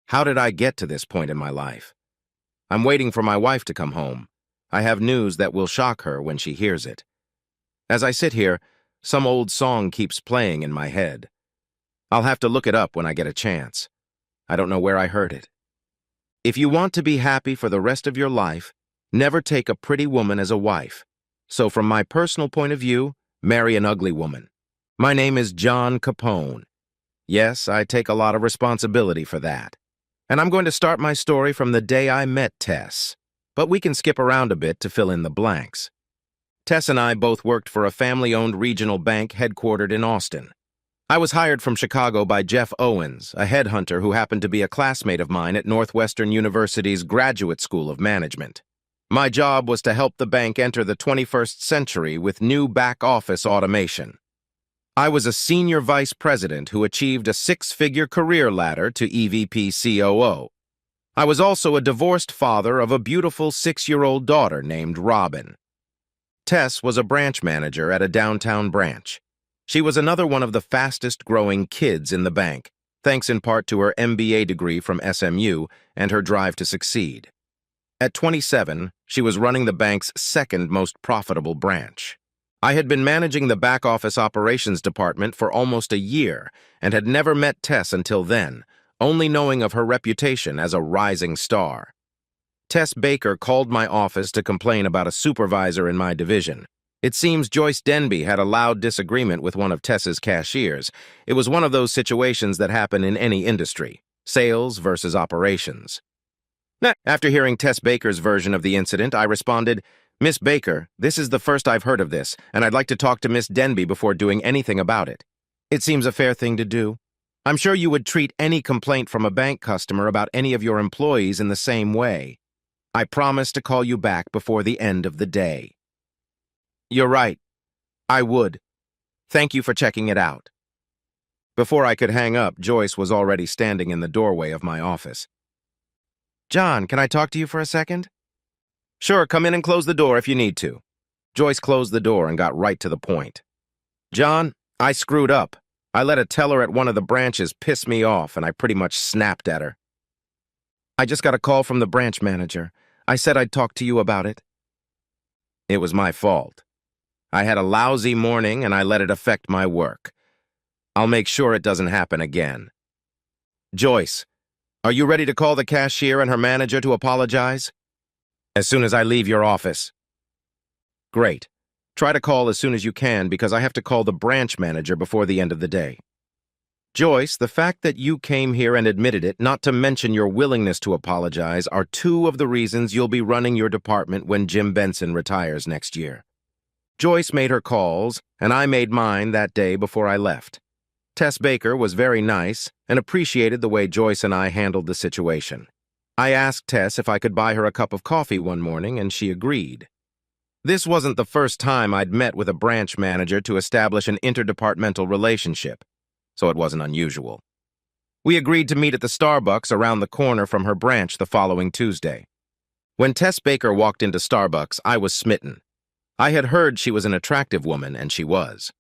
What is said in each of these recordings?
How did I get to this point in my life? I'm waiting for my wife to come home. I have news that will shock her when she hears it. As I sit here, some old song keeps playing in my head. I'll have to look it up when I get a chance. I don't know where I heard it. If you want to be happy for the rest of your life, never take a pretty woman as a wife. So from my personal point of view, marry an ugly woman. My name is John Capone. Yes, I take a lot of responsibility for that. And I'm going to start my story from the day I met Tess. But we can skip around a bit to fill in the blanks. Tess and I both worked for a family-owned regional bank headquartered in Austin. I was hired from Chicago by Jeff Owens, a headhunter who happened to be a classmate of mine at Northwestern University's Graduate School of Management. My job was to help the bank enter the 21st century with new back-office automation. I was a senior vice president who achieved a six-figure career ladder to EVP COO. I was also a divorced father of a beautiful 6-year-old daughter named Robin. Tess was a branch manager at a downtown branch. She was another one of the fastest-growing kids in the bank, thanks in part to her MBA degree from SMU and her drive to succeed. At 27, she was running the bank's second most profitable branch. I had been managing the back-office operations department for almost a year and had never met Tess until then, only knowing of her reputation as a rising star. Tess Baker called my office to complain about a supervisor in my division. It seems Joyce Denby had a loud disagreement with one of Tess's cashiers. It was one of those situations that happen in any industry, sales versus operations. After hearing Tess Baker's version of the incident, I responded, "Miss Baker, this is the first I've heard of this, and I'd like to talk to Miss Denby before doing anything about it. It seems a fair thing to do. I'm sure you would treat any complaint from a bank customer about any of your employees in the same way. I promise to call you back before the end of the day." "You're right. I would. Thank you for checking it out." Before I could hang up, Joyce was already standing in the doorway of my office. "John, can I talk to you for a second?" "Sure, come in and close the door if you need to." Joyce closed the door and got right to the point. "John, I screwed up. I let a teller at one of the branches piss me off, and I pretty much snapped at her. I just got a call from the branch manager. I said I'd talk to you about it." It was my fault. I had a lousy morning and I let it affect my work. I'll make sure it doesn't happen again. Joyce, are you ready to call the cashier and her manager to apologize? As soon as I leave your office. Great. Try to call as soon as you can because I have to call the branch manager before the end of the day. Joyce, the fact that you came here and admitted it, not to mention your willingness to apologize, are two of the reasons you'll be running your department when Jim Benson retires next year. Joyce made her calls, and I made mine that day before I left. Tess Baker was very nice and appreciated the way Joyce and I handled the situation. I asked Tess if I could buy her a cup of coffee one morning, and she agreed. This wasn't the first time I'd met with a branch manager to establish an interdepartmental relationship, so it wasn't unusual. We agreed to meet at the Starbucks around the corner from her branch the following Tuesday. When Tess Baker walked into Starbucks, I was smitten. I had heard she was an attractive woman, and she was.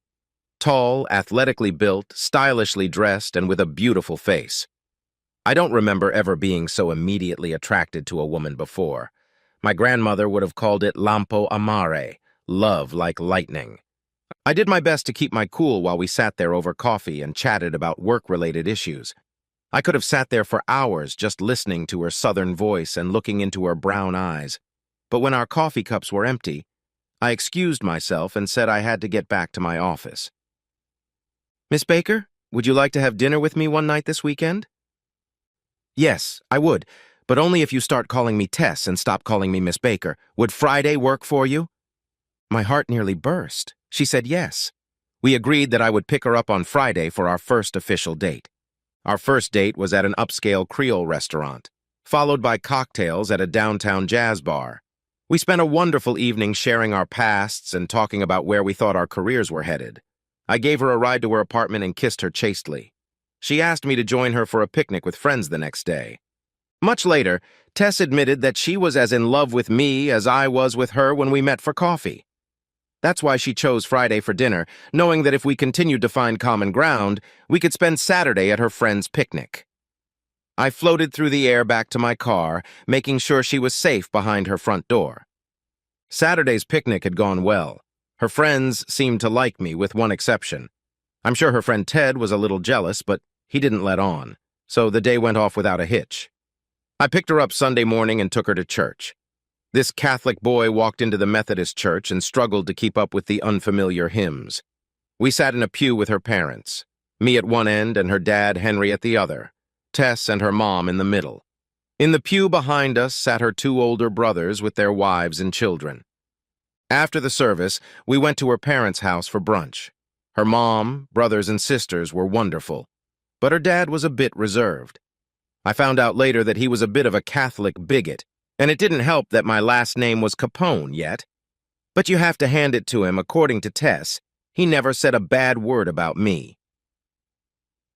Tall, athletically built, stylishly dressed, and with a beautiful face. I don't remember ever being so immediately attracted to a woman before. My grandmother would have called it lampo amare, love like lightning. I did my best to keep my cool while we sat there over coffee and chatted about work-related issues. I could have sat there for hours just listening to her southern voice and looking into her brown eyes. But when our coffee cups were empty, I excused myself and said I had to get back to my office. "Miss Baker, would you like to have dinner with me one night this weekend?" "Yes, I would, but only if you start calling me Tess and stop calling me Miss Baker. Would Friday work for you?" My heart nearly burst. She said yes. We agreed that I would pick her up on Friday for our first official date. Our first date was at an upscale Creole restaurant, followed by cocktails at a downtown jazz bar. We spent a wonderful evening sharing our pasts and talking about where we thought our careers were headed. I gave her a ride to her apartment and kissed her chastely. She asked me to join her for a picnic with friends the next day. Much later, Tess admitted that she was as in love with me as I was with her when we met for coffee. That's why she chose Friday for dinner, knowing that if we continued to find common ground, we could spend Saturday at her friend's picnic. I floated through the air back to my car, making sure she was safe behind her front door. Saturday's picnic had gone well. Her friends seemed to like me, with one exception. I'm sure her friend Ted was a little jealous, but he didn't let on, so the day went off without a hitch. I picked her up Sunday morning and took her to church. This Catholic boy walked into the Methodist church and struggled to keep up with the unfamiliar hymns. We sat in a pew with her parents, me at one end and her dad, Henry, at the other, Tess and her mom in the middle. In the pew behind us sat her two older brothers with their wives and children. After the service, we went to her parents' house for brunch. Her mom, brothers, and sisters were wonderful, but her dad was a bit reserved. I found out later that he was a bit of a Catholic bigot, and it didn't help that my last name was Capone yet. But you have to hand it to him, according to Tess, he never said a bad word about me.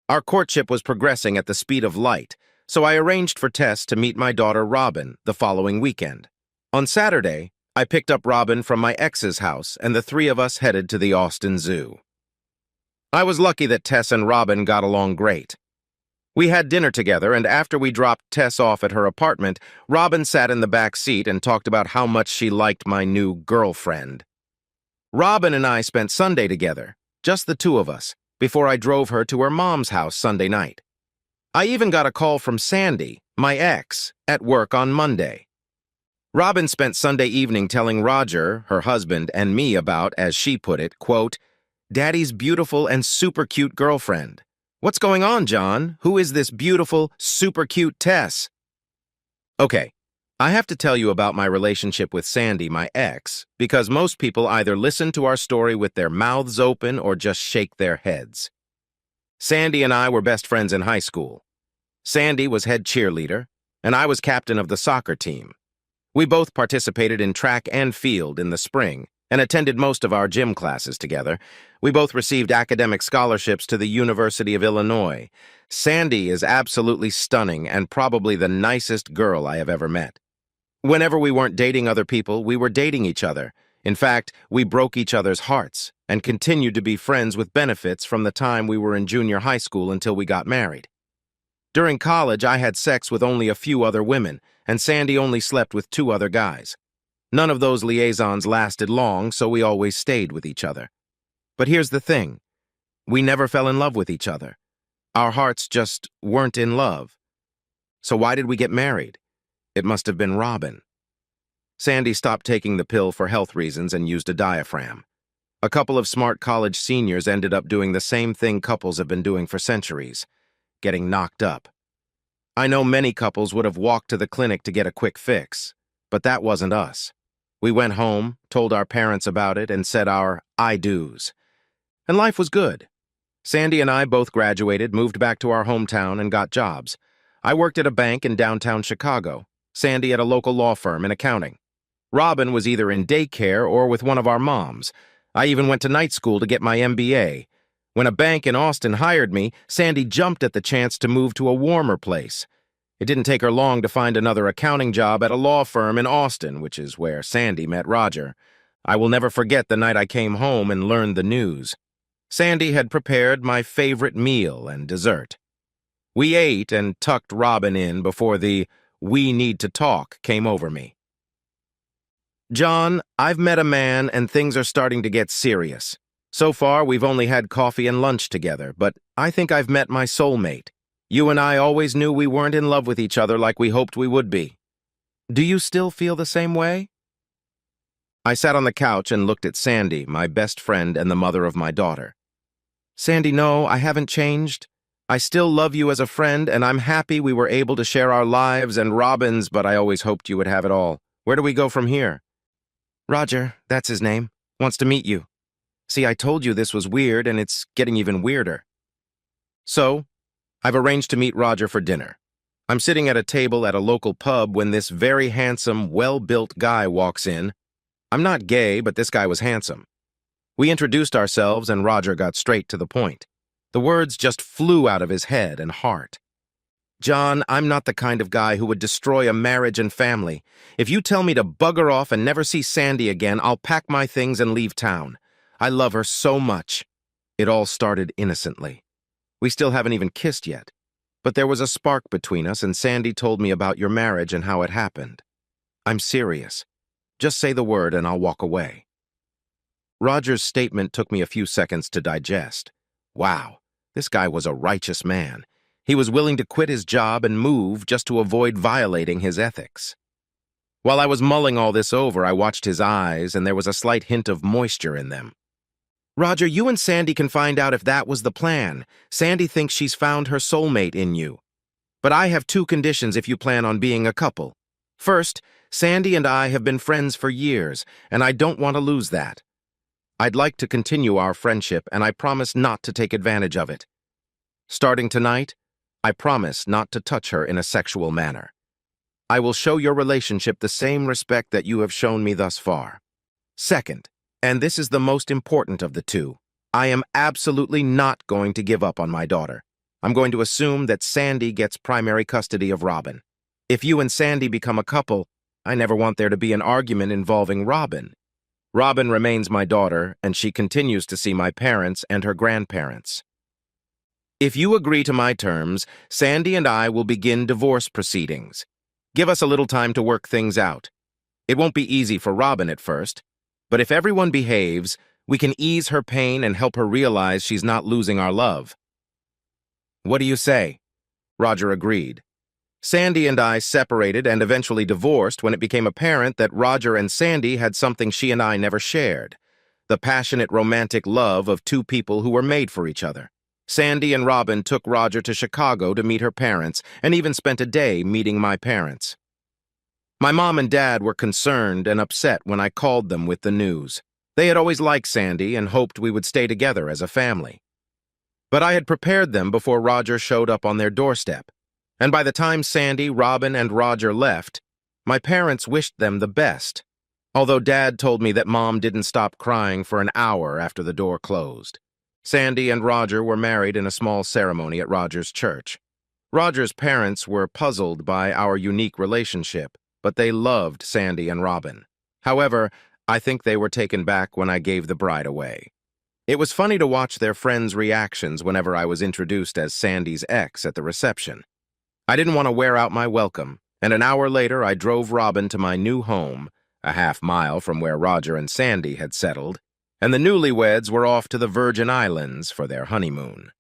Our courtship was progressing at the speed of light, so I arranged for Tess to meet my daughter Robin the following weekend. On Saturday, I picked up Robin from my ex's house, and the three of us headed to the Austin Zoo. I was lucky that Tess and Robin got along great. We had dinner together, and after we dropped Tess off at her apartment, Robin sat in the back seat and talked about how much she liked my new girlfriend. Robin and I spent Sunday together, just the two of us, before I drove her to her mom's house Sunday night. I even got a call from Sandy, my ex, at work on Monday. Robin spent Sunday evening telling Roger, her husband, and me about, as she put it, quote, "Daddy's beautiful and super cute girlfriend. What's going on, John? Who is this beautiful, super cute Tess?" Okay, I have to tell you about my relationship with Sandy, my ex, because most people either listen to our story with their mouths open or just shake their heads. Sandy and I were best friends in high school. Sandy was head cheerleader, and I was captain of the soccer team. We both participated in track and field in the spring and attended most of our gym classes together. We both received academic scholarships to the University of Illinois. Sandy is absolutely stunning and probably the nicest girl I have ever met. Whenever we weren't dating other people, we were dating each other. In fact, we broke each other's hearts and continued to be friends with benefits from the time we were in junior high school until we got married. During college, I had sex with only a few other women, and Sandy only slept with 2 other guys. None of those liaisons lasted long, so we always stayed with each other. But here's the thing. We never fell in love with each other. Our hearts just weren't in love. So why did we get married? It must have been Robin. Sandy stopped taking the pill for health reasons and used a diaphragm. A couple of smart college seniors ended up doing the same thing couples have been doing for centuries, getting knocked up. I know many couples would have walked to the clinic to get a quick fix, but that wasn't us. We went home, told our parents about it, and said our I do's. And life was good. Sandy and I both graduated, moved back to our hometown, and got jobs. I worked at a bank in downtown Chicago, Sandy at a local law firm in accounting. Robin was either in daycare or with one of our moms. I even went to night school to get my MBA. When a bank in Austin hired me, Sandy jumped at the chance to move to a warmer place. It didn't take her long to find another accounting job at a law firm in Austin, which is where Sandy met Roger. I will never forget the night I came home and learned the news. Sandy had prepared my favorite meal and dessert. We ate and tucked Robin in before the "we need to talk" came over me. "John, I've met a man and things are starting to get serious. So far, we've only had coffee and lunch together, but I think I've met my soulmate. You and I always knew we weren't in love with each other like we hoped we would be. Do you still feel the same way?" I sat on the couch and looked at Sandy, my best friend and the mother of my daughter. "Sandy, no, I haven't changed. I still love you as a friend, and I'm happy we were able to share our lives and Robin's, but I always hoped you would have it all. Where do we go from here?" "Roger, that's his name, wants to meet you. See, I told you this was weird, and it's getting even weirder." So, I've arranged to meet Roger for dinner. I'm sitting at a table at a local pub when this very handsome, well-built guy walks in. I'm not gay, but this guy was handsome. We introduced ourselves, and Roger got straight to the point. The words just flew out of his head and heart. "John, I'm not the kind of guy who would destroy a marriage and family. If you tell me to bugger off and never see Sandy again, I'll pack my things and leave town. I love her so much." It all started innocently. We still haven't even kissed yet. But there was a spark between us, and Sandy told me about your marriage and how it happened. I'm serious. Just say the word and I'll walk away. Roger's statement took me a few seconds to digest. Wow, this guy was a righteous man. He was willing to quit his job and move just to avoid violating his ethics. While I was mulling all this over, I watched his eyes, and there was a slight hint of moisture in them. Roger, you and Sandy can find out if that was the plan. Sandy thinks she's found her soulmate in you. But I have two conditions if you plan on being a couple. First, Sandy and I have been friends for years, and I don't want to lose that. I'd like to continue our friendship, and I promise not to take advantage of it. Starting tonight, I promise not to touch her in a sexual manner. I will show your relationship the same respect that you have shown me thus far. Second, and this is the most important of the two, I am absolutely not going to give up on my daughter. I'm going to assume that Sandy gets primary custody of Robin. If you and Sandy become a couple, I never want there to be an argument involving Robin. Robin remains my daughter, and she continues to see my parents and her grandparents. If you agree to my terms, Sandy and I will begin divorce proceedings. Give us a little time to work things out. It won't be easy for Robin at first, but if everyone behaves, we can ease her pain and help her realize she's not losing our love. What do you say? Roger agreed. Sandy and I separated and eventually divorced when it became apparent that Roger and Sandy had something she and I never shared: the passionate romantic love of two people who were made for each other. Sandy and Robin took Roger to Chicago to meet her parents, and even spent a day meeting my parents. My mom and dad were concerned and upset when I called them with the news. They had always liked Sandy and hoped we would stay together as a family. But I had prepared them before Roger showed up on their doorstep, and by the time Sandy, Robin, and Roger left, my parents wished them the best, although Dad told me that Mom didn't stop crying for an hour after the door closed. Sandy and Roger were married in a small ceremony at Roger's church. Roger's parents were puzzled by our unique relationship, but they loved Sandy and Robin. However, I think they were taken back when I gave the bride away. It was funny to watch their friends' reactions whenever I was introduced as Sandy's ex at the reception. I didn't want to wear out my welcome, and an hour later I drove Robin to my new home, a half-mile from where Roger and Sandy had settled, and the newlyweds were off to the Virgin Islands for their honeymoon.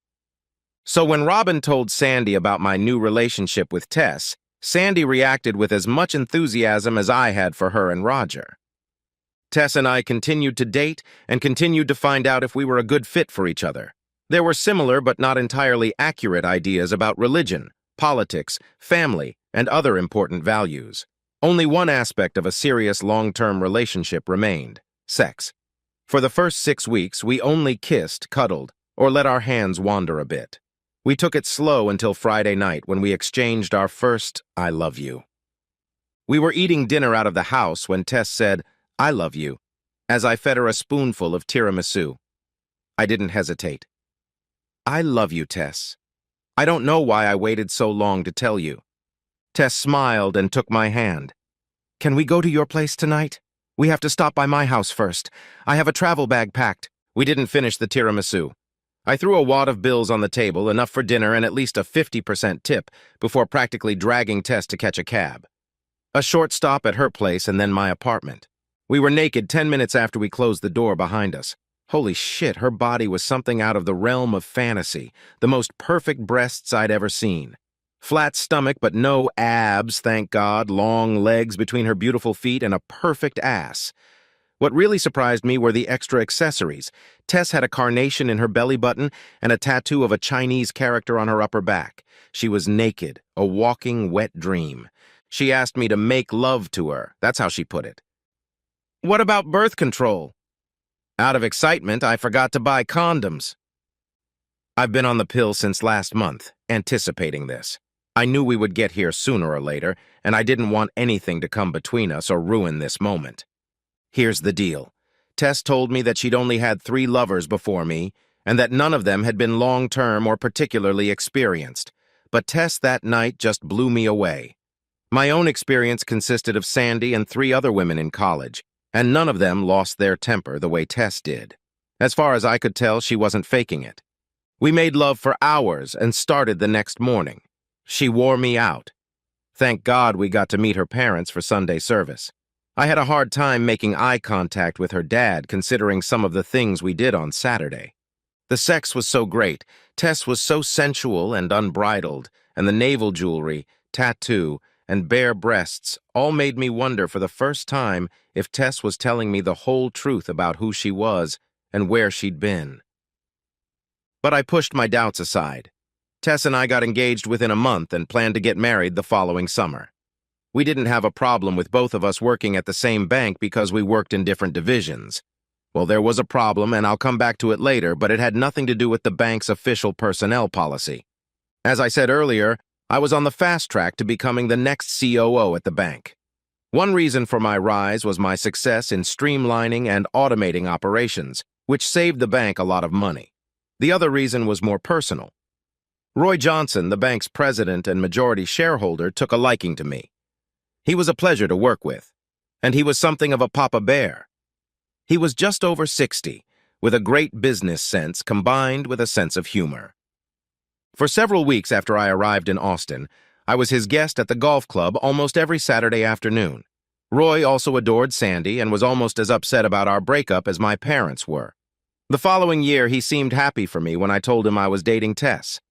So when Robin told Sandy about my new relationship with Tess, Sandy reacted with as much enthusiasm as I had for her and Roger. Tess and I continued to date and continued to find out if we were a good fit for each other. There were similar but not entirely accurate ideas about religion, politics, family, and other important values. Only one aspect of a serious long-term relationship remained: sex. For the first 6 weeks, we only kissed, cuddled, or let our hands wander a bit. We took it slow until Friday night when we exchanged our first "I love you." We were eating dinner out of the house when Tess said, "I love you," as I fed her a spoonful of tiramisu. I didn't hesitate. "I love you, Tess. I don't know why I waited so long to tell you." Tess smiled and took my hand. "Can we go to your place tonight? We have to stop by my house first. I have a travel bag packed." We didn't finish the tiramisu. I threw a wad of bills on the table, enough for dinner and at least a 50% tip, before practically dragging Tess to catch a cab. A short stop at her place and then my apartment. We were naked 10 minutes after we closed the door behind us. Holy shit, her body was something out of the realm of fantasy, the most perfect breasts I'd ever seen. Flat stomach, but no abs, thank God, long legs between her beautiful feet, and a perfect ass. What really surprised me were the extra accessories. Tess had a carnation in her belly button and a tattoo of a Chinese character on her upper back. She was naked, a walking wet dream. She asked me to make love to her. That's how she put it. "What about birth control?" Out of excitement, I forgot to buy condoms. I've been on the pill since last month, anticipating this. I knew we would get here sooner or later, and I didn't want anything to come between us or ruin this moment. Here's the deal. Tess told me that she'd only had 3 lovers before me, and that none of them had been long-term or particularly experienced. But Tess that night just blew me away. My own experience consisted of Sandy and 3 other women in college, and none of them lost their temper the way Tess did. As far as I could tell, she wasn't faking it. We made love for hours and started the next morning. She wore me out. Thank God we got to meet her parents for Sunday service. I had a hard time making eye contact with her dad considering some of the things we did on Saturday. The sex was so great, Tess was so sensual and unbridled, and the navel jewelry, tattoo, and bare breasts all made me wonder for the first time if Tess was telling me the whole truth about who she was and where she'd been. But I pushed my doubts aside. Tess and I got engaged within a month and planned to get married the following summer. We didn't have a problem with both of us working at the same bank because we worked in different divisions. Well, there was a problem, and I'll come back to it later, but it had nothing to do with the bank's official personnel policy. As I said earlier, I was on the fast track to becoming the next COO at the bank. One reason for my rise was my success in streamlining and automating operations, which saved the bank a lot of money. The other reason was more personal. Roy Johnson, the bank's president and majority shareholder, took a liking to me. He was a pleasure to work with, and he was something of a Papa Bear. He was just over 60, with a great business sense combined with a sense of humor. For several weeks after I arrived in Austin, I was his guest at the golf club almost every Saturday afternoon. Roy also adored Sandy and was almost as upset about our breakup as my parents were. The following year, he seemed happy for me when I told him I was dating Tess.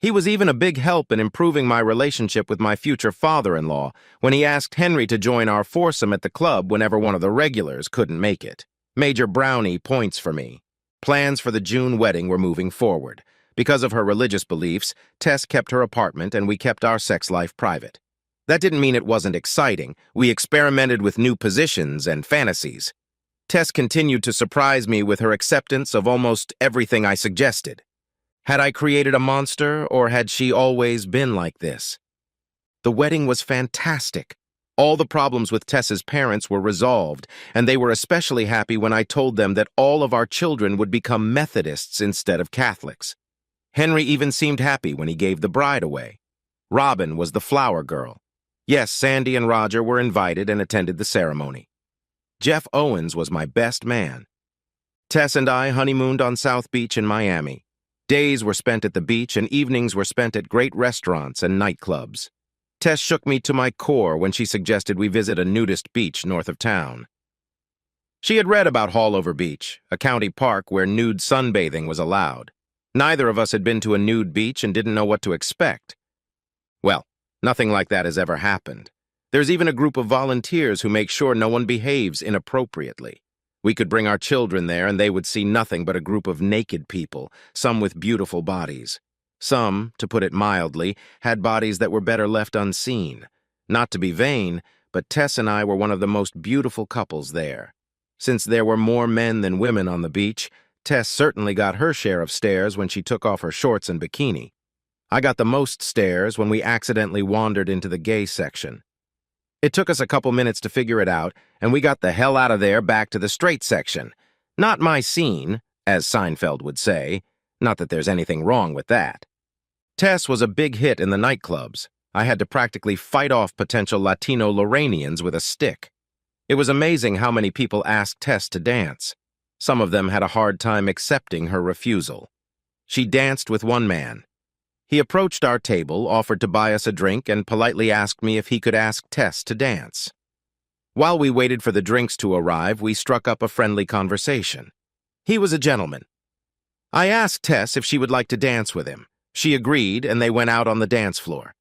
He was even a big help in improving my relationship with my future father-in-law when he asked Henry to join our foursome at the club whenever one of the regulars couldn't make it. Major brownie points for me. Plans for the June wedding were moving forward. Because of her religious beliefs, Tess kept her apartment and we kept our sex life private. That didn't mean it wasn't exciting. We experimented with new positions and fantasies. Tess continued to surprise me with her acceptance of almost everything I suggested. Had I created a monster, or had she always been like this? The wedding was fantastic. All the problems with Tess's parents were resolved, and they were especially happy when I told them that all of our children would become Methodists instead of Catholics. Henry even seemed happy when he gave the bride away. Robin was the flower girl. Yes, Sandy and Roger were invited and attended the ceremony. Jeff Owens was my best man. Tess and I honeymooned on South Beach in Miami. Days were spent at the beach and evenings were spent at great restaurants and nightclubs. Tess shook me to my core when she suggested we visit a nudist beach north of town. She had read about Hallover Beach, a county park where nude sunbathing was allowed. Neither of us had been to a nude beach and didn't know what to expect. Well, nothing like that has ever happened. There's even a group of volunteers who make sure no one behaves inappropriately. We could bring our children there and they would see nothing but a group of naked people, some with beautiful bodies. Some, to put it mildly, had bodies that were better left unseen. Not to be vain, but Tess and I were one of the most beautiful couples there. Since there were more men than women on the beach, Tess certainly got her share of stares when she took off her shorts and bikini. I got the most stares when we accidentally wandered into the gay section. It took us a couple minutes to figure it out, and we got the hell out of there back to the straight section. Not my scene, as Seinfeld would say. Not that there's anything wrong with that. Tess was a big hit in the nightclubs. I had to practically fight off potential Latino Lorrainians with a stick. It was amazing how many people asked Tess to dance. Some of them had a hard time accepting her refusal. She danced with one man. He approached our table, offered to buy us a drink, and politely asked me if he could ask Tess to dance. While we waited for the drinks to arrive, we struck up a friendly conversation. He was a gentleman. I asked Tess if she would like to dance with him. She agreed, and they went out on the dance floor.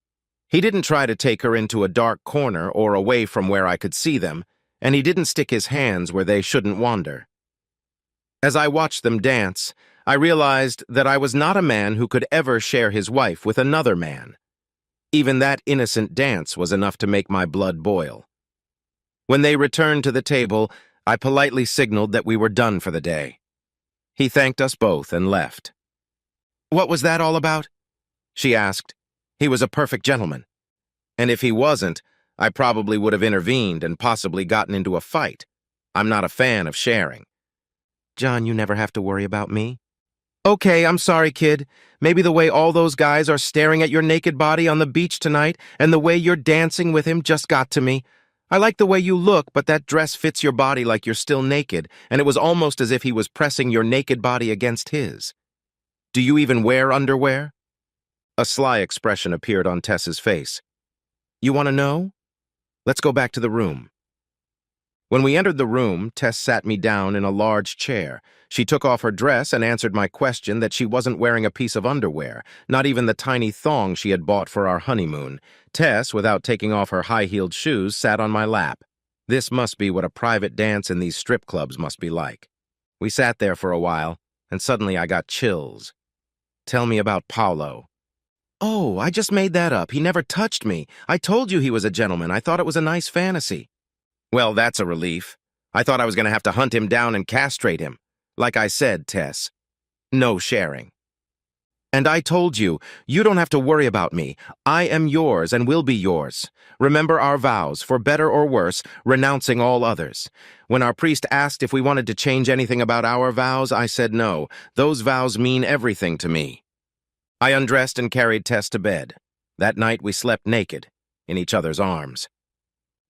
He didn't try to take her into a dark corner or away from where I could see them, and he didn't stick his hands where they shouldn't wander. As I watched them dance, I realized that I was not a man who could ever share his wife with another man. Even that innocent dance was enough to make my blood boil. When they returned to the table, I politely signaled that we were done for the day. He thanked us both and left. "What was that all about?" she asked. He was a perfect gentleman. And if he wasn't, I probably would have intervened and possibly gotten into a fight. I'm not a fan of sharing. "John, you never have to worry about me." "Okay, I'm sorry, kid. Maybe the way all those guys are staring at your naked body on the beach tonight and the way you're dancing with him just got to me. I like the way you look, but that dress fits your body like you're still naked, and it was almost as if he was pressing your naked body against his. Do you even wear underwear?" A sly expression appeared on Tess's face. You want to know? Let's go back to the room. When we entered the room, Tess sat me down in a large chair. She took off her dress and answered my question that she wasn't wearing a piece of underwear, not even the tiny thong she had bought for our honeymoon. Tess, without taking off her high-heeled shoes, sat on my lap. This must be what a private dance in these strip clubs must be like. We sat there for a while, and suddenly I got chills. Tell me about Paolo. Oh, I just made that up. He never touched me. I told you he was a gentleman. I thought it was a nice fantasy. Well, that's a relief. I thought I was going to have to hunt him down and castrate him. Like I said, Tess, no sharing. And I told you, you don't have to worry about me. I am yours and will be yours. Remember our vows, for better or worse, renouncing all others. When our priest asked if we wanted to change anything about our vows, I said no. Those vows mean everything to me. I undressed and carried Tess to bed. That night we slept naked, in each other's arms.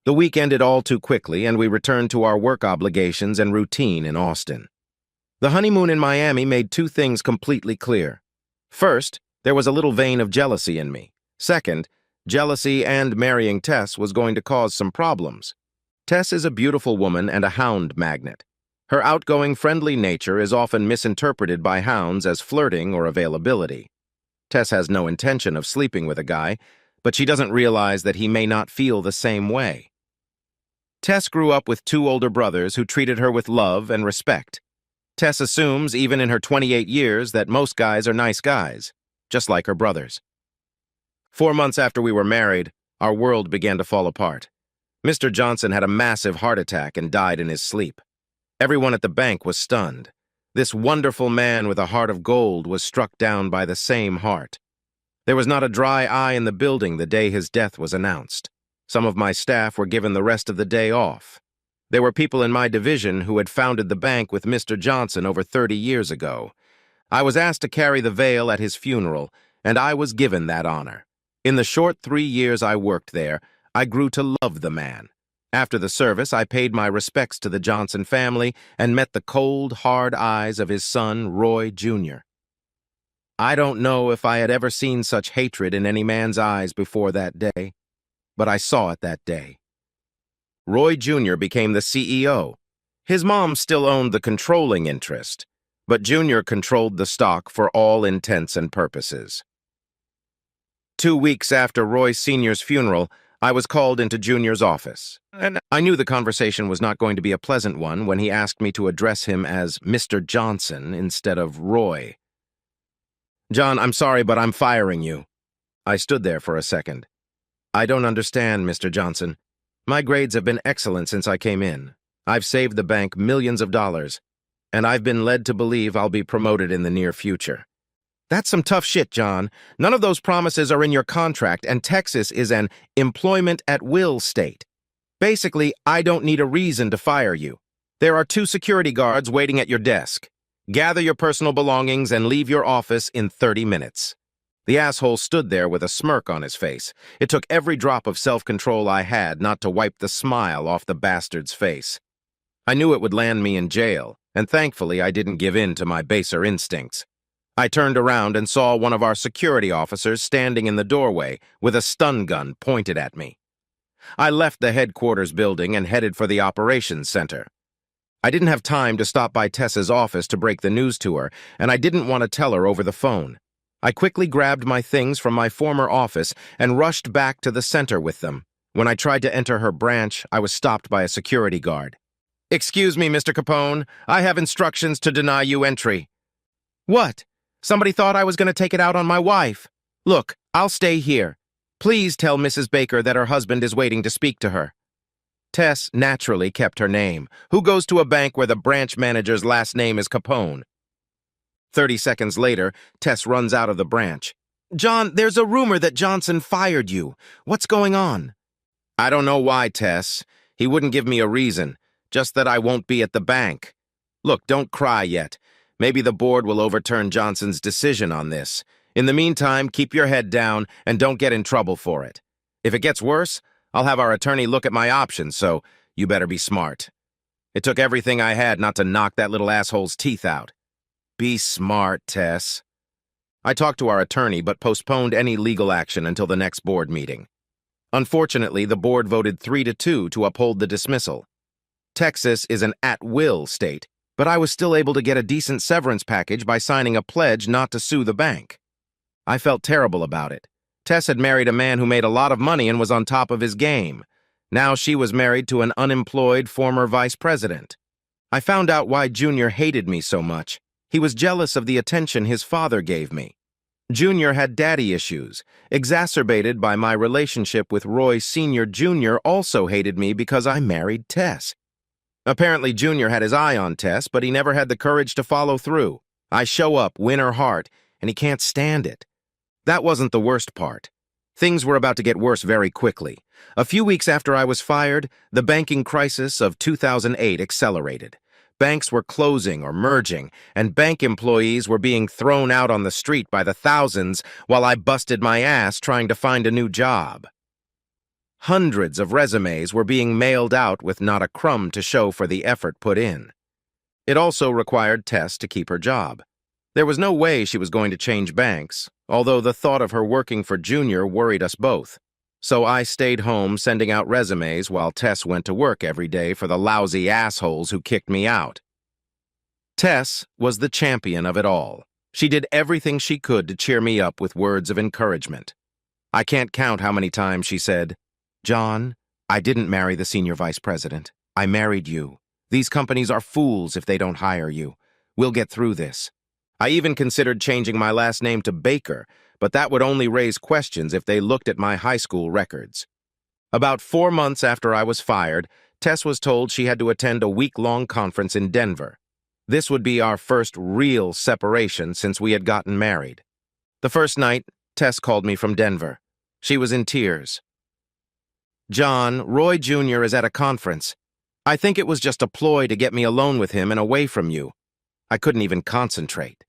The week ended all too quickly, and we returned to our work obligations and routine in Austin. The honeymoon in Miami made two things completely clear. First, there was a little vein of jealousy in me. Second, jealousy and marrying Tess was going to cause some problems. Tess is a beautiful woman and a hound magnet. Her outgoing, friendly nature is often misinterpreted by hounds as flirting or availability. Tess has no intention of sleeping with a guy, but she doesn't realize that he may not feel the same way. Tess grew up with two older brothers who treated her with love and respect. Tess assumes, even in her 28 years, that most guys are nice guys, just like her brothers. 4 months after we were married, our world began to fall apart. Mr. Johnson had a massive heart attack and died in his sleep. Everyone at the bank was stunned. This wonderful man with a heart of gold was struck down by the same heart. There was not a dry eye in the building the day his death was announced. Some of my staff were given the rest of the day off. There were people in my division who had founded the bank with Mr. Johnson over 30 years ago. I was asked to carry the veil at his funeral, and I was given that honor. In the short 3 years I worked there, I grew to love the man. After the service, I paid my respects to the Johnson family and met the cold, hard eyes of his son, Roy Jr. I don't know if I had ever seen such hatred in any man's eyes before that day, but I saw it that day. Roy Jr. became the CEO. His mom still owned the controlling interest, but Jr. controlled the stock for all intents and purposes. 2 weeks after Roy Sr.'s funeral, I was called into Jr.'s office, and I knew the conversation was not going to be a pleasant one when he asked me to address him as Mr. Johnson instead of Roy. John, I'm sorry, but I'm firing you. I stood there for a second. I don't understand, Mr. Johnson. My grades have been excellent since I came in. I've saved the bank millions of dollars, and I've been led to believe I'll be promoted in the near future. That's some tough shit, John. None of those promises are in your contract, and Texas is an employment-at-will state. Basically, I don't need a reason to fire you. There are 2 security guards waiting at your desk. Gather your personal belongings and leave your office in 30 minutes. The asshole stood there with a smirk on his face. It took every drop of self-control I had not to wipe the smile off the bastard's face. I knew it would land me in jail, and thankfully I didn't give in to my baser instincts. I turned around and saw one of our security officers standing in the doorway with a stun gun pointed at me. I left the headquarters building and headed for the operations center. I didn't have time to stop by Tessa's office to break the news to her, and I didn't want to tell her over the phone. I quickly grabbed my things from my former office and rushed back to the center with them. When I tried to enter her branch, I was stopped by a security guard. "Excuse me, Mr. Capone. I have instructions to deny you entry." "What? Somebody thought I was going to take it out on my wife. Look, I'll stay here. Please tell Mrs. Baker that her husband is waiting to speak to her." Tess naturally kept her name. Who goes to a bank where the branch manager's last name is Capone? 30 seconds later, Tess runs out of the branch. "John, there's a rumor that Johnson fired you. What's going on?" "I don't know why, Tess. He wouldn't give me a reason, just that I won't be at the bank. Look, don't cry yet. Maybe the board will overturn Johnson's decision on this. In the meantime, keep your head down and don't get in trouble for it. If it gets worse, I'll have our attorney look at my options, so you better be smart. It took everything I had not to knock that little asshole's teeth out. Be smart, Tess." I talked to our attorney but postponed any legal action until the next board meeting. Unfortunately, the board voted 3-2 to uphold the dismissal. Texas is an at-will state, but I was still able to get a decent severance package by signing a pledge not to sue the bank. I felt terrible about it. Tess had married a man who made a lot of money and was on top of his game. Now she was married to an unemployed former vice president. I found out why Junior hated me so much. He was jealous of the attention his father gave me. Junior had daddy issues, exacerbated by my relationship with Roy Sr. Jr. also hated me because I married Tess. Apparently Junior had his eye on Tess, but he never had the courage to follow through. I show up, win her heart, and he can't stand it. That wasn't the worst part. Things were about to get worse very quickly. A few weeks after I was fired, the banking crisis of 2008 accelerated. Banks were closing or merging, and bank employees were being thrown out on the street by the thousands while I busted my ass trying to find a new job. Hundreds of resumes were being mailed out with not a crumb to show for the effort put in. It also required Tess to keep her job. There was no way she was going to change banks, although the thought of her working for Junior worried us both. So I stayed home sending out resumes while Tess went to work every day for the lousy assholes who kicked me out. Tess was the champion of it all. She did everything she could to cheer me up with words of encouragement. I can't count how many times she said, "John, I didn't marry the senior vice president. I married you. These companies are fools if they don't hire you. We'll get through this." I even considered changing my last name to Baker, but that would only raise questions if they looked at my high school records. About 4 months after I was fired, Tess was told she had to attend a week-long conference in Denver. This would be our first real separation since we had gotten married. The first night, Tess called me from Denver. She was in tears. "John, Roy Jr. is at a conference. I think it was just a ploy to get me alone with him and away from you. I couldn't even concentrate.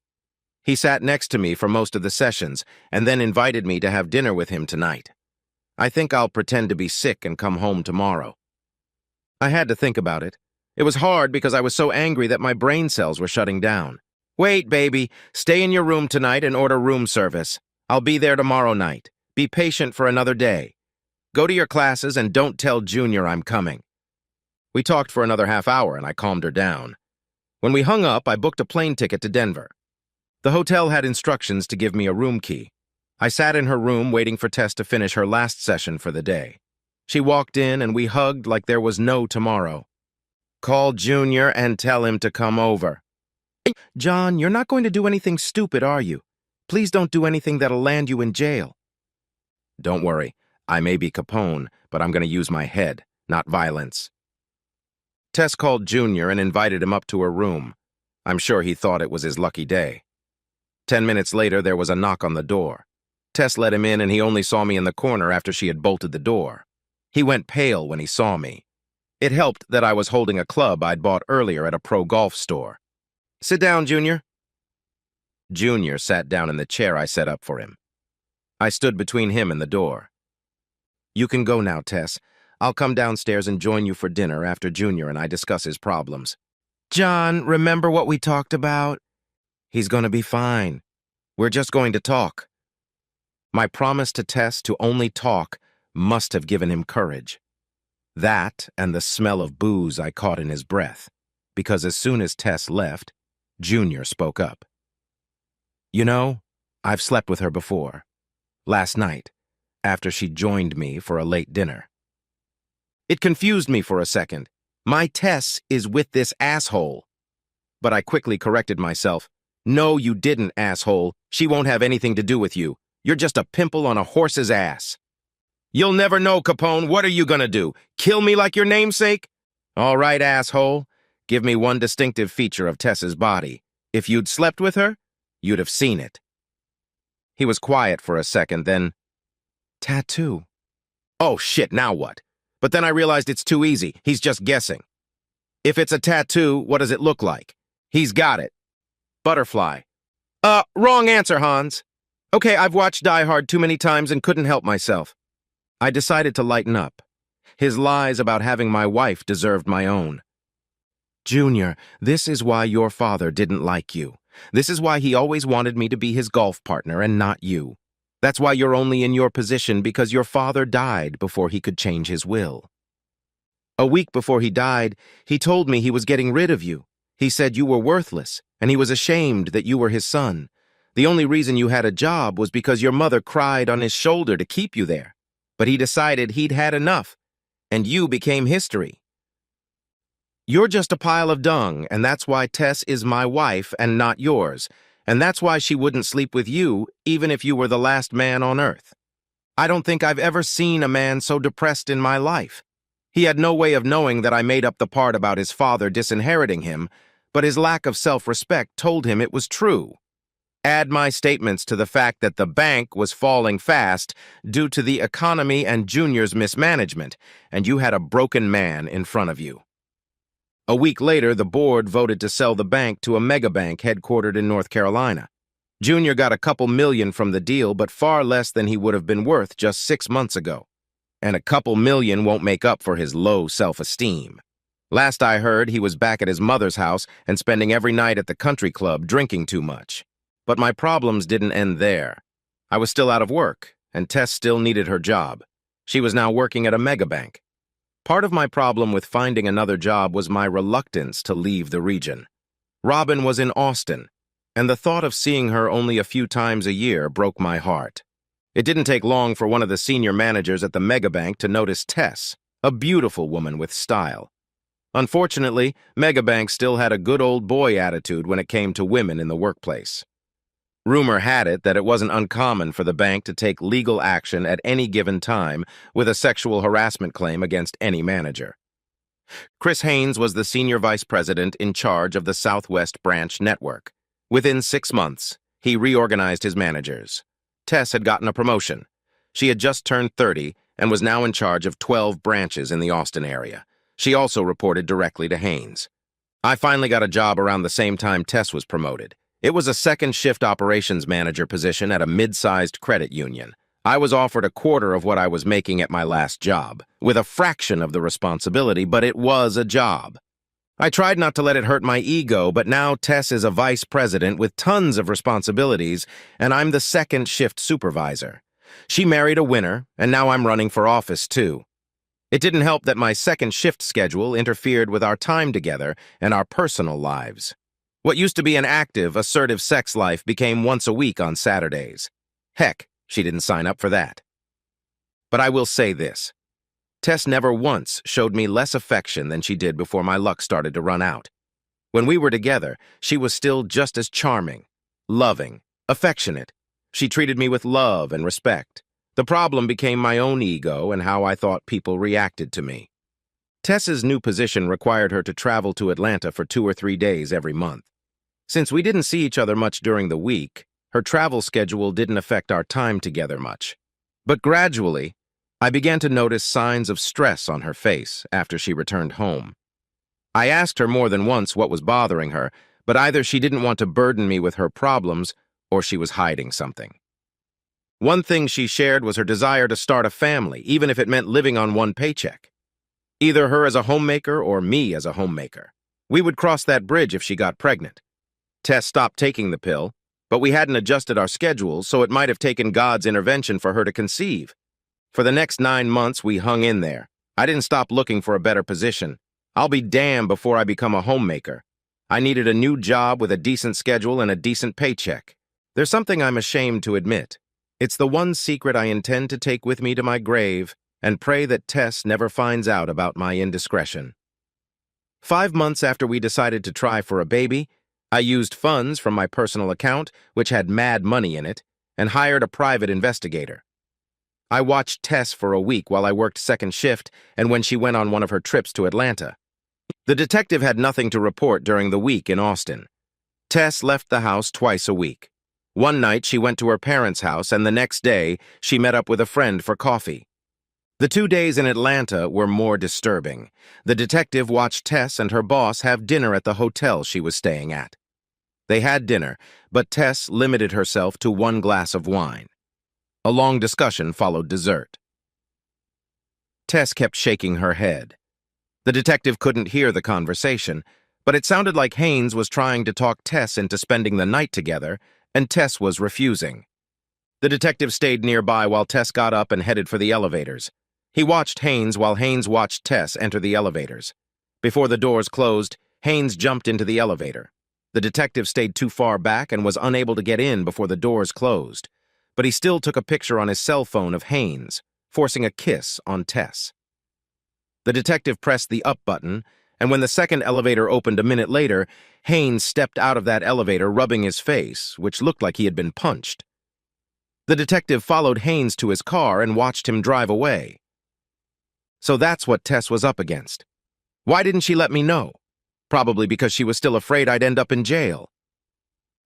He sat next to me for most of the sessions and then invited me to have dinner with him tonight. I think I'll pretend to be sick and come home tomorrow." I had to think about it. It was hard because I was so angry that my brain cells were shutting down. "Wait, baby. Stay in your room tonight and order room service. I'll be there tomorrow night. Be patient for another day. Go to your classes and don't tell Junior I'm coming." We talked for another half hour and I calmed her down. When we hung up, I booked a plane ticket to Denver. The hotel had instructions to give me a room key. I sat in her room waiting for Tess to finish her last session for the day. She walked in and we hugged like there was no tomorrow. "Call Junior and tell him to come over." "John, you're not going to do anything stupid, are you? Please don't do anything that'll land you in jail." "Don't worry. I may be Capone, but I'm going to use my head, not violence." Tess called Junior and invited him up to her room. I'm sure he thought it was his lucky day. 10 minutes later, there was a knock on the door. Tess let him in and he only saw me in the corner after she had bolted the door. He went pale when he saw me. It helped that I was holding a club I'd bought earlier at a pro golf store. "Sit down, Junior." Junior sat down in the chair I set up for him. I stood between him and the door. "You can go now, Tess. I'll come downstairs and join you for dinner after Junior and I discuss his problems." "John, remember what we talked about?" "He's going to be fine. We're just going to talk." My promise to Tess to only talk must have given him courage. That and the smell of booze I caught in his breath, because as soon as Tess left, Junior spoke up. "You know, I've slept with her before. Last night, after she joined me for a late dinner." It confused me for a second. My Tess is with this asshole. But I quickly corrected myself. "No, you didn't, asshole. She won't have anything to do with you. You're just a pimple on a horse's ass." "You'll never know, Capone. What are you gonna do? Kill me like your namesake?" "All right, asshole. Give me one distinctive feature of Tess's body. If you'd slept with her, you'd have seen it." He was quiet for a second, then, "Tattoo." "Oh, shit, now what?" But then I realized it's too easy. He's just guessing. "If it's a tattoo, what does it look like?" "He's got it." "Butterfly." Wrong answer, Hans." "Okay, I've watched Die Hard too many times and couldn't help myself." I decided to lighten up. His lies about having my wife deserved my own. "Junior, this is why your father didn't like you. This is why he always wanted me to be his golf partner and not you. That's why you're only in your position because your father died before he could change his will. A week before he died, he told me he was getting rid of you. He said you were worthless, and he was ashamed that you were his son. The only reason you had a job was because your mother cried on his shoulder to keep you there. But he decided he'd had enough, and you became history. You're just a pile of dung, and that's why Tess is my wife and not yours, and that's why she wouldn't sleep with you even if you were the last man on earth. I don't think I've ever seen a man so depressed in my life. He had no way of knowing that I made up the part about his father disinheriting him, but his lack of self-respect told him it was true. Add my statements to the fact that the bank was falling fast due to the economy and Junior's mismanagement, and you had a broken man in front of you. A week later, the board voted to sell the bank to a megabank headquartered in North Carolina. Junior got a couple million from the deal, but far less than he would have been worth just 6 months ago. And a couple million won't make up for his low self-esteem. Last I heard, he was back at his mother's house and spending every night at the country club drinking too much. But my problems didn't end there. I was still out of work, and Tess still needed her job. She was now working at a megabank. Part of my problem with finding another job was my reluctance to leave the region. Robin was in Austin, and the thought of seeing her only a few times a year broke my heart. It didn't take long for one of the senior managers at the megabank to notice Tess, a beautiful woman with style. Unfortunately, megabank still had a good old boy attitude when it came to women in the workplace. Rumor had it that it wasn't uncommon for the bank to take legal action at any given time with a sexual harassment claim against any manager. Chris Haynes was the senior vice president in charge of the Southwest Branch Network. Within 6 months, he reorganized his managers. Tess had gotten a promotion. She had just turned 30 and was now in charge of 12 branches in the Austin area. She also reported directly to Haynes. I finally got a job around the same time Tess was promoted. It was a second-shift operations manager position at a mid-sized credit union. I was offered a quarter of what I was making at my last job, with a fraction of the responsibility, but it was a job. I tried not to let it hurt my ego, but now Tess is a vice president with tons of responsibilities, and I'm the second-shift supervisor. She married a winner, and now I'm running for office, too. It didn't help that my second-shift schedule interfered with our time together and our personal lives. What used to be an active, assertive sex life became once a week on Saturdays. Heck, she didn't sign up for that. But I will say this. Tess never once showed me less affection than she did before my luck started to run out. When we were together, she was still just as charming, loving, affectionate. She treated me with love and respect. The problem became my own ego and how I thought people reacted to me. Tess's new position required her to travel to Atlanta for 2 or 3 days every month. Since we didn't see each other much during the week, her travel schedule didn't affect our time together much. But gradually, I began to notice signs of stress on her face after she returned home. I asked her more than once what was bothering her, but either she didn't want to burden me with her problems or she was hiding something. One thing she shared was her desire to start a family, even if it meant living on one paycheck. Either her as a homemaker or me as a homemaker. We would cross that bridge if she got pregnant. Tess stopped taking the pill, but we hadn't adjusted our schedules, so it might have taken God's intervention for her to conceive. For the next 9 months, we hung in there. I didn't stop looking for a better position. I'll be damned before I become a homemaker. I needed a new job with a decent schedule and a decent paycheck. There's something I'm ashamed to admit. It's the one secret I intend to take with me to my grave and pray that Tess never finds out about my indiscretion. 5 months after we decided to try for a baby, I used funds from my personal account, which had mad money in it, and hired a private investigator. I watched Tess for a week while I worked second shift and when she went on one of her trips to Atlanta. The detective had nothing to report during the week in Austin. Tess left the house twice a week. One night she went to her parents' house and the next day she met up with a friend for coffee. The 2 days in Atlanta were more disturbing. The detective watched Tess and her boss have dinner at the hotel she was staying at. They had dinner, but Tess limited herself to 1 glass of wine. A long discussion followed dessert. Tess kept shaking her head. The detective couldn't hear the conversation, But it sounded like Haynes was trying to talk Tess into spending the night together, and Tess was refusing. The detective stayed nearby while Tess got up and headed for the elevators. He watched Haynes while Haynes watched Tess enter the elevators. Before the doors closed, Haynes jumped into the elevator. The detective stayed too far back and was unable to get in before the doors closed, but he still took a picture on his cell phone of Haynes, forcing a kiss on Tess. The detective pressed the up button, and when the second elevator opened a minute later, Haynes stepped out of that elevator rubbing his face, which looked like he had been punched. The detective followed Haynes to his car and watched him drive away. So that's what Tess was up against. Why didn't she let me know? Probably because she was still afraid I'd end up in jail.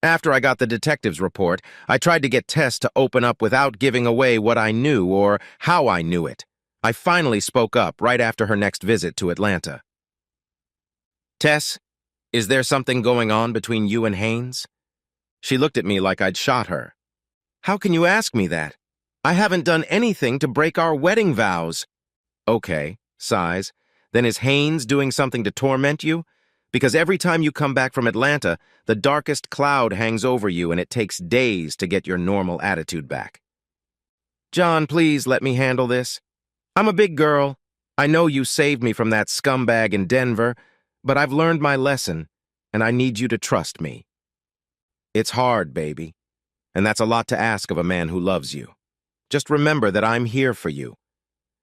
After I got the detective's report, I tried to get Tess to open up without giving away what I knew or how I knew it. I finally spoke up right after her next visit to Atlanta. "Tess, is there something going on between you and Haynes?" She looked at me like I'd shot her. "How can you ask me that? I haven't done anything to break our wedding vows." "Okay," sighs. "Then is Haynes doing something to torment you? Because every time you come back from Atlanta, the darkest cloud hangs over you and it takes days to get your normal attitude back." "John, please let me handle this. I'm a big girl. I know you saved me from that scumbag in Denver, but I've learned my lesson, and I need you to trust me." "It's hard, baby, and that's a lot to ask of a man who loves you. Just remember that I'm here for you.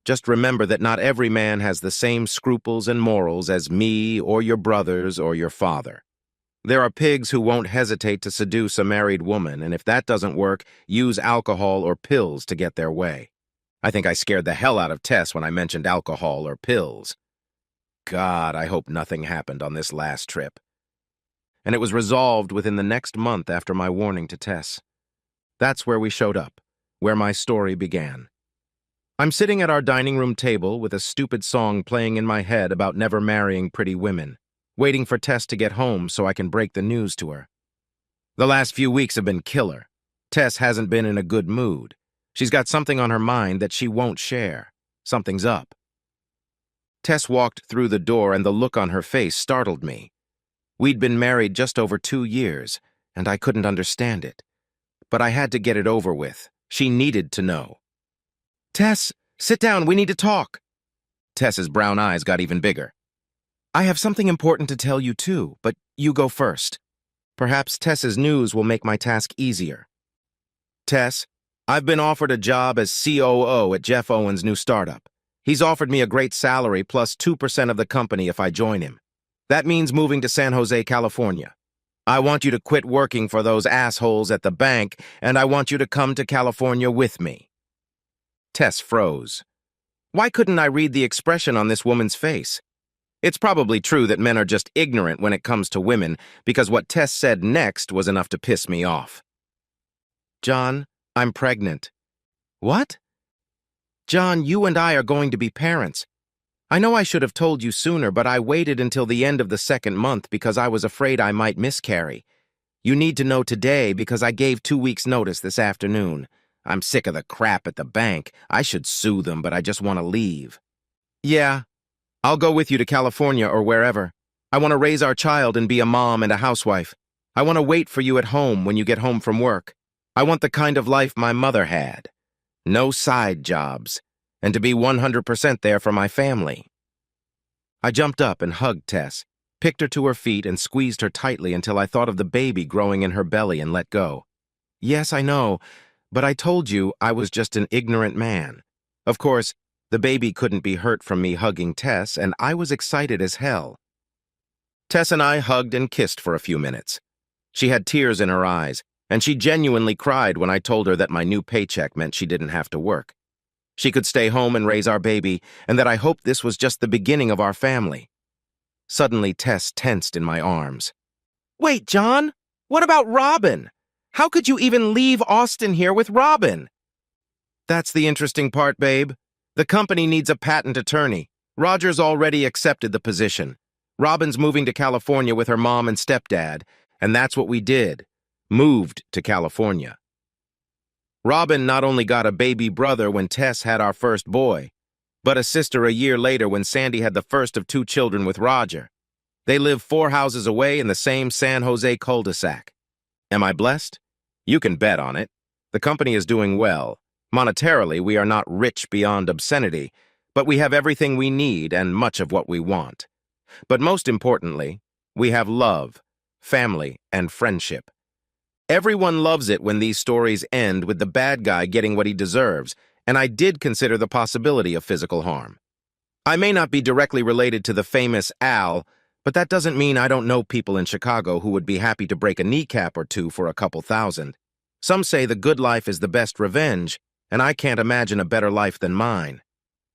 Just remember that not every man has the same scruples and morals as me or your brothers or your father. There are pigs who won't hesitate to seduce a married woman, and if that doesn't work, use alcohol or pills to get their way." I think I scared the hell out of Tess when I mentioned alcohol or pills. God, I hope nothing happened on this last trip. And it was resolved within the next month after my warning to Tess. That's where we showed up, where my story began. I'm sitting at our dining room table with a stupid song playing in my head about never marrying pretty women, waiting for Tess to get home so I can break the news to her. The last few weeks have been killer. Tess hasn't been in a good mood. She's got something on her mind that she won't share. Something's up. Tess walked through the door and the look on her face startled me. We'd been married just over 2 years, and I couldn't understand it. But I had to get it over with. She needed to know. "Tess, sit down, we need to talk." Tess's brown eyes got even bigger. "I have something important to tell you too, but you go first. Perhaps Tess's news will make my task easier." "Tess, I've been offered a job as COO at Jeff Owens' new startup. He's offered me a great salary plus 2% of the company if I join him. That means moving to San Jose, California. I want you to quit working for those assholes at the bank, and I want you to come to California with me." Tess froze. Why couldn't I read the expression on this woman's face? It's probably true that men are just ignorant when it comes to women, because what Tess said next was enough to piss me off. "John, I'm pregnant." "What?" "John, you and I are going to be parents. I know I should have told you sooner, but I waited until the end of the second month because I was afraid I might miscarry. You need to know today because I gave 2 weeks' notice this afternoon. I'm sick of the crap at the bank. I should sue them, but I just want to leave." "Yeah, I'll go with you to California or wherever. I want to raise our child and be a mom and a housewife. I want to wait for you at home when you get home from work. I want the kind of life my mother had. No side jobs, and to be 100% there for my family." I jumped up and hugged Tess, picked her to her feet and squeezed her tightly until I thought of the baby growing in her belly and let go. "Yes, I know, but I told you I was just an ignorant man. Of course, the baby couldn't be hurt from me hugging Tess, and I was excited as hell." Tess and I hugged and kissed for a few minutes. She had tears in her eyes, and she genuinely cried when I told her that my new paycheck meant she didn't have to work. She could stay home and raise our baby, and that I hoped this was just the beginning of our family. Suddenly, Tess tensed in my arms. "Wait, John, what about Robin? How could you even leave Austin here with Robin?" "That's the interesting part, babe. The company needs a patent attorney. Roger's already accepted the position. Robin's moving to California with her mom and stepdad, and that's what we did. Moved to California. Robin not only got a baby brother when Tess had our first boy, but a sister a year later when Sandy had the first of 2 children with Roger. They live 4 houses away in the same San Jose cul-de-sac. Am I blessed? You can bet on it. The company is doing well. Monetarily, we are not rich beyond obscenity, but we have everything we need and much of what we want. But most importantly, we have love, family, and friendship. Everyone loves it when these stories end with the bad guy getting what he deserves, and I did consider the possibility of physical harm. I may not be directly related to the famous Al, but that doesn't mean I don't know people in Chicago who would be happy to break a kneecap or two for a couple thousand. Some say the good life is the best revenge, and I can't imagine a better life than mine.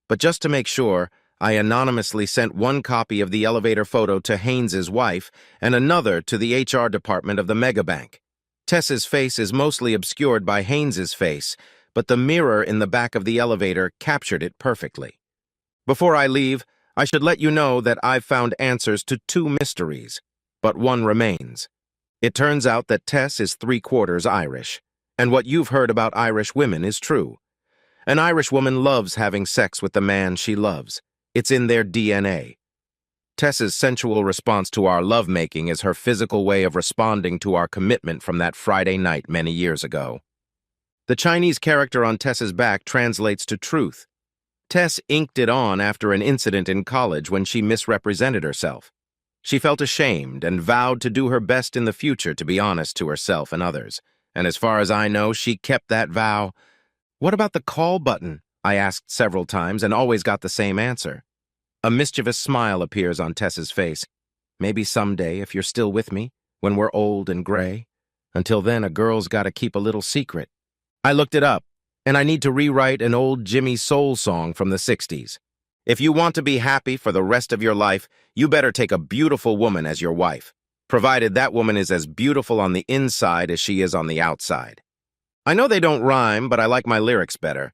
But just to make sure, I anonymously sent one copy of the elevator photo to Haynes's wife and another to the HR department of the megabank. Tess's face is mostly obscured by Haynes's face, but the mirror in the back of the elevator captured it perfectly. Before I leave, I should let you know that I've found answers to 2 mysteries, but one remains. It turns out that Tess is 3/4 Irish, and what you've heard about Irish women is true. An Irish woman loves having sex with the man she loves. It's in their DNA. Tess's sensual response to our lovemaking is her physical way of responding to our commitment from that Friday night many years ago. The Chinese character on Tess's back translates to truth. Tess inked it on after an incident in college when she misrepresented herself. She felt ashamed and vowed to do her best in the future to be honest to herself and others. And as far as I know, she kept that vow. What about the call button? I asked several times and always got the same answer. A mischievous smile appears on Tess's face. Maybe someday, if you're still with me, when we're old and gray. Until then, a girl's got to keep a little secret. I looked it up, and I need to rewrite an old Jimmy Soul song from the 60s. If you want to be happy for the rest of your life, you better take a beautiful woman as your wife, provided that woman is as beautiful on the inside as she is on the outside. I know they don't rhyme, but I like my lyrics better.